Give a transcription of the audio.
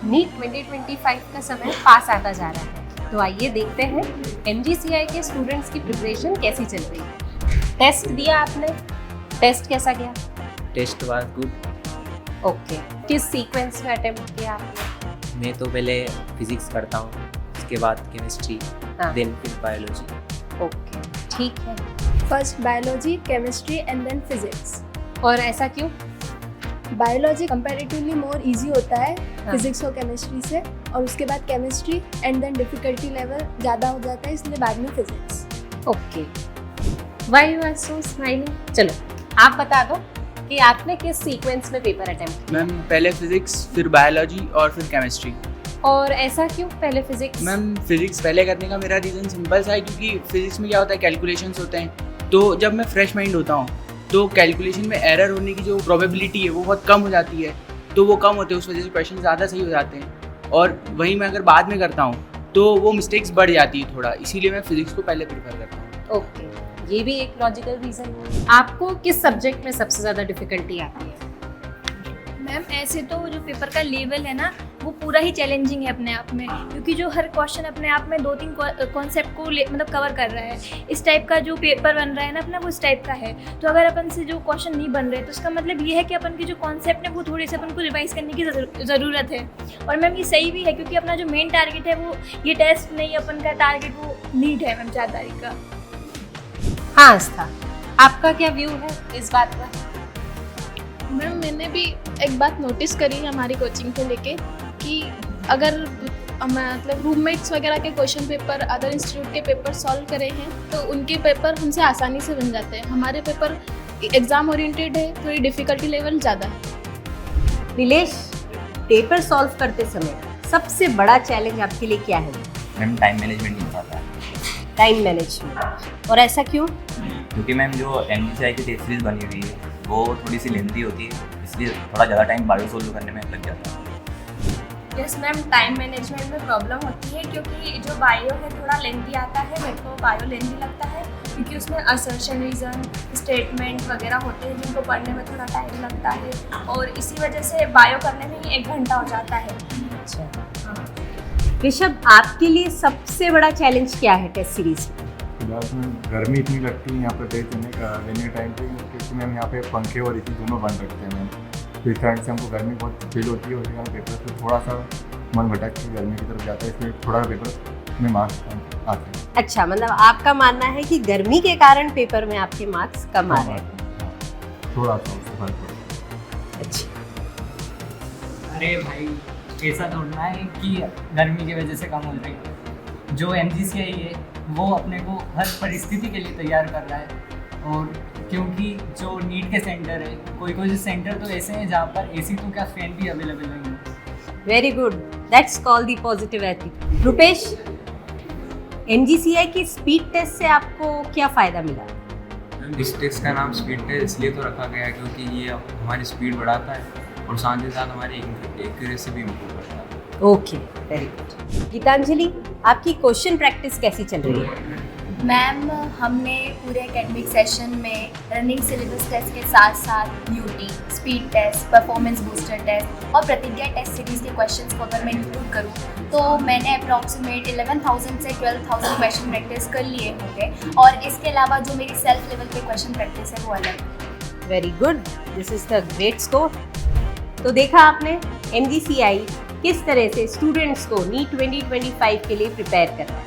NEET 2025 का समय पास आता जा रहा है, तो आइए देखते हैं MGCI के स्टूडेंट्स की प्रिपरेशन कैसी चल रही है। टेस्ट दिया आपने, टेस्ट कैसा गया? Test was good. ओके, किस सीक्वेंस में अटेम्प्ट किया आपने? मैं तो पहले फिजिक्स करता हूँ, उसके बाद केमिस्ट्री, हाँ। देन फिर बायोलॉजी। ओके, ठीक है। First biology, chemistry and then physics. और ऐसा क्यों? बायोलॉजी कंपैरेटिवली मोर इजी होता है हाँ। फिजिक्स और केमिस्ट्री से, और उसके बाद chemistry and then difficulty level ज़्यादा हो जाता है, इसलिए बाद में physics. Okay, why you are so smiling? चलो आप बता दो कि आपने किस सीक्वेंस में पेपर अटेम्प्ट किया? मैम पहले फिजिक्स, फिर बायोलॉजी और फिर केमिस्ट्री। और ऐसा क्यों पहले फिजिक्स? मैम फिजिक्स पहले करने का मेरा रीज़न सिंपल सा है, क्योंकि फिजिक्स में क्या होता है, कैलकुलेशंस होते हैं। तो जब मैं फ्रेश माइंड होता हूँ तो कैलकुलेशन में एरर होने की जो प्रोबेबिलिटी है वो बहुत कम हो जाती है, तो वो कम होते हैं, उस वजह से क्वेश्चन ज़्यादा सही हो जाते हैं। और वहीं मैं अगर बाद में करता हूँ तो वो मिस्टेक्स बढ़ जाती है थोड़ा, इसीलिए मैं फिजिक्स को पहले प्रीफर करता हूँ। ओके, ये भी एक लॉजिकल रीजन है। आपको किस सब्जेक्ट में सबसे ज़्यादा डिफिकल्टी आती है? मैम ऐसे तो जो पेपर का लेवल है ना, वो पूरा ही चैलेंजिंग है अपने आप में, क्योंकि जो हर क्वेश्चन अपने आप में 2-3 कॉन्सेप्ट को मतलब कवर कर रहा है। इस टाइप का जो पेपर बन रहा है ना अपना, वो इस टाइप का है। तो अगर अपन से जो क्वेश्चन नहीं बन रहे तो उसका मतलब ये है कि अपन के जो कॉन्सेप्ट है वो थोड़े से अपन को रिवाइज करने की ज़रूरत है। और मैम ये सही भी है, क्योंकि अपना जो मेन टारगेट है वो ये टेस्ट नहीं, अपन का टारगेट वो नीट है मैम 4 तारीख का। हाँ आस्था, आपका क्या व्यू है इस बात पर? मैम मैंने भी एक बात नोटिस करी है हमारी कोचिंग को लेके, कि अगर मतलब रूममेट्स वगैरह के क्वेश्चन पेपर अदर इंस्टीट्यूट के पेपर सॉल्व करे हैं तो उनके पेपर हमसे आसानी से बन जाते हैं। हमारे पेपर एग्ज़ाम ओरिएंटेड है, थोड़ी डिफ़िकल्टी लेवल ज़्यादा है। नीलेश, पेपर सॉल्व करते समय सबसे बड़ा चैलेंज आपके लिए क्या है? मैम टाइम मैनेजमेंट नहीं हो पाता है। Time management. और ऐसा क्यों? क्योंकि मैम जो MGCI की टेस्ट सीरीज बनी हुई है वो थोड़ी सी लेंथी होती है, इसलिए थोड़ा ज़्यादा टाइम बायो सोल्व करने में लग जाता है। यस मैम, टाइम मैनेजमेंट में प्रॉब्लम होती है, क्योंकि जो बायो है थोड़ा लेंथी आता है। मेरे को बायो लेंथी लगता है, क्योंकि उसमें असर्शन, रीज़न, स्टेटमेंट वगैरह होते हैं जिनको पढ़ने में थोड़ा टाइम लगता है, और इसी वजह से बायो करने में ही 1 घंटा हो जाता है। अच्छा, ऋषभ, आपके लिए सबसे बड़ा चैलेंज क्या है टेस्ट सीरीज में? फिलहाल में गर्मी इतनी लगती है यहाँ पर टेस्ट देने टाइम पे, क्योंकि मैम यहाँ पे पंखे और एसी दोनों बंद रखते हैं मैम, तो इस कारण से हमको गर्मी बहुत फील होती है। और यहाँ पेपर से थोड़ा सा मन भटक के गर्मी की तरफ जाता है, इसलिए थोड़ा पेपर में मार्क्स आते हैं। अच्छा, मतलब आपका मानना है कि गर्मी के कारण पेपर में आपके मार्क्स कम आ रहे हैं? थोड़ा सा उससे फर्क पड़ता है। अच्छा, अरे भाई, ऐसा थोड़ा है कि गर्मी की वजह से कम हो रही है। जो MGCI है वो अपने को हर परिस्थिति के लिए तैयार कर रहा है, और क्योंकि जो नीट के सेंटर है, कोई कोई सेंटर तो ऐसे हैं जहाँ पर AC तो क्या फैन भी अवेलेबल नहीं है। Very good, that's call the positive attitude. Rupesh, MGCI की स्पीड टेस्ट से आपको क्या फ़ायदा मिला? इस टेस्ट का नाम स्पीड टेस्ट इसलिए तो रखा गया है क्योंकि ये हमारी स्पीड बढ़ाता है और साथ ही साथ हमारी एक्यूरेसी भी इम्प्रूव करता है। Okay, very good. गीतांजलि, आपकी क्वेश्चन प्रैक्टिस कैसी चल रही है? मैम हमने पूरे एकेडमिक सेशन में रनिंग सिलेबस टेस्ट के साथ साथ UT, speed test, performance booster test और प्रतिज्ञा टेस्ट सीरीज़ के क्वेश्चंस को अगर मैं इंक्लूड करूँ तो मैंने अप्रॉक्सीमेट 11,000 से 12,000 क्वेश्चन प्रैक्टिस कर लिए होंगे, और इसके अलावा जो मेरी सेल्फ लेवल पे क्वेश्चन प्रैक्टिस है वो अलग है। Very good, this is the great score. तो देखा आपने MGCI किस तरह से स्टूडेंट्स को नीट 2025 के लिए प्रिपेयर कर रहा है।